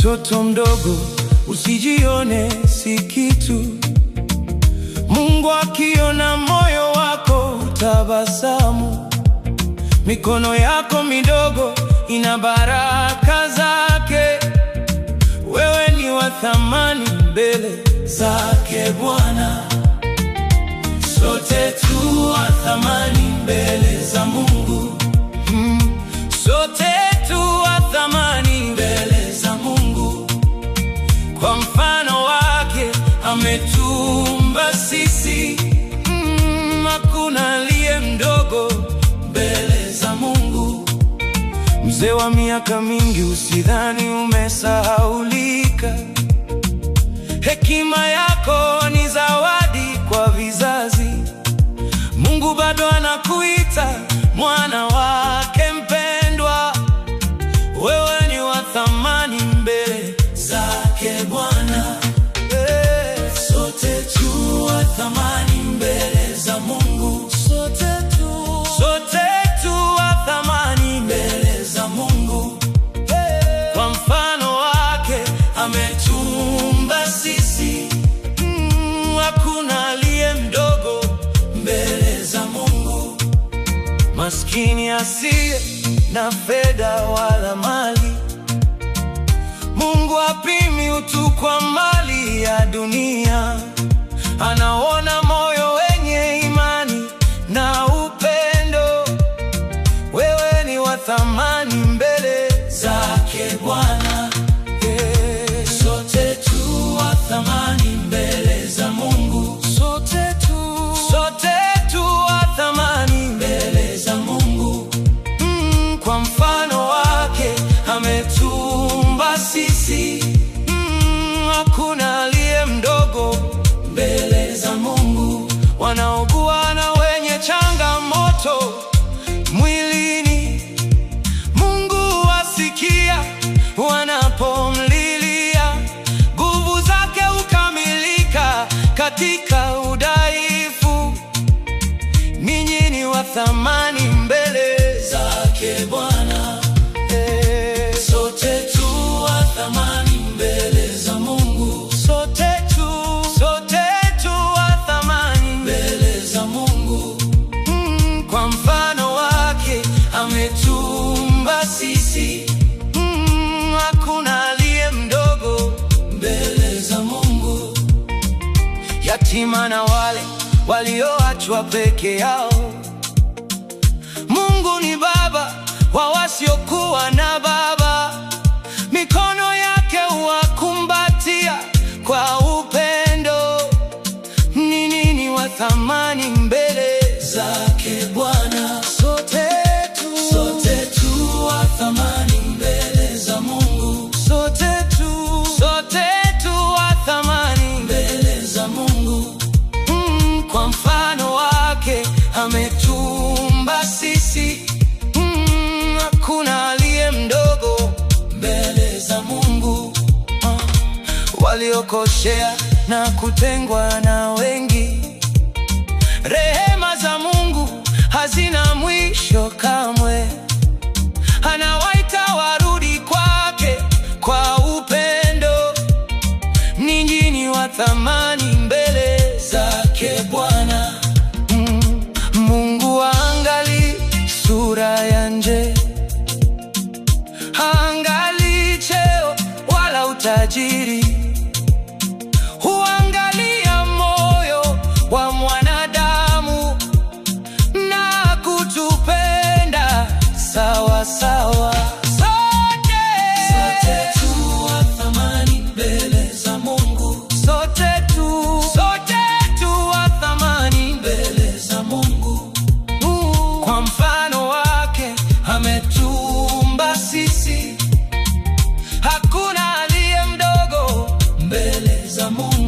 mtoto mdogo, usijione si kitu. Mungu akiona moyo wako utabasamu. Mikono yako midogo ina baraka zake. Wewe ni wa thamani mbele zake Bwana. Sote tu wa thamani mbele za Mungu. Sote tu wa thamani mbele za Mungu. Kwa mfano wake ametuumba sisi. Hakuna aliye mdogo mbele za Mungu. Mzee wa miaka mingi, usidhani umesahaulika. Hekima yako ni zawadi kwa vizazi. Mungu bado anakuita mwana wake mpendwa. Wewe ni wa thamani mbele zake Bwana. Sote tu wa thamani mbele za Mungu. Sote tu wa thamani mbele za Mungu. Kwa mfano wake ametuumba sisi. Hakuna aliye mdogo mbele za Mungu. Maskini asiye na fedha wala mali, Mungu hapimi utu kwa mali ya dunia. Anaona moyo wenye imani na upendo. Wewe ni wa thamani mbele zake Bwana. Sote tu wa thamani mbele za Mungu. Sote tu wa thamani mbele za Mungu. Kwa mfano wake ametuumba sisi. Hakuna aliye mdogo mbele za Mungu. Wanaougua na wenye changamoto mwilini, Mungu asikia wanapomlilia. Nguvu zake hukamilika katika udhaifu. Ninyi ni wa thamani mbele zake Bwana. Sote tu wa thamani mbele za Mungu. Sote tu wa thamani mbele za Mungu. Kwa mfano wake ametuumba sisi. Hakuna aliye mdogo mbele za Mungu. Yatima na wale walioachwa peke yao, Mungu ni baba wa wasiokuwa na baba. Mikono yake huwakumbatia kwa upendo. Ninyi ni wa thamani mbele zake Bwana. Sote tu wa thamani mbele za Mungu. Sote tu wa thamani mbele za Mungu. Kwa mfano wake ametuumba sisi. Hakuna aliye mdogo mbele za Mungu. Waliokosea na kutengwa na wengi, rehema za Mungu hazina mwisho kamwe. Anawaita warudi kwake kwa upendo. Ninyi ni wa thamani mbele zake Bwana. Mungu haangalii sura ya nje, haangalii cheo wala utajiri. Huangalia moyo wa mwanadamu na kutupenda sawa sawa. Sote tu wa thamani mbele za Mungu. Sote tu wa thamani mbele za Mungu. Kwa mfano wake ametuumba sisi. Hakuna aliye mdogo mbele za Mungu.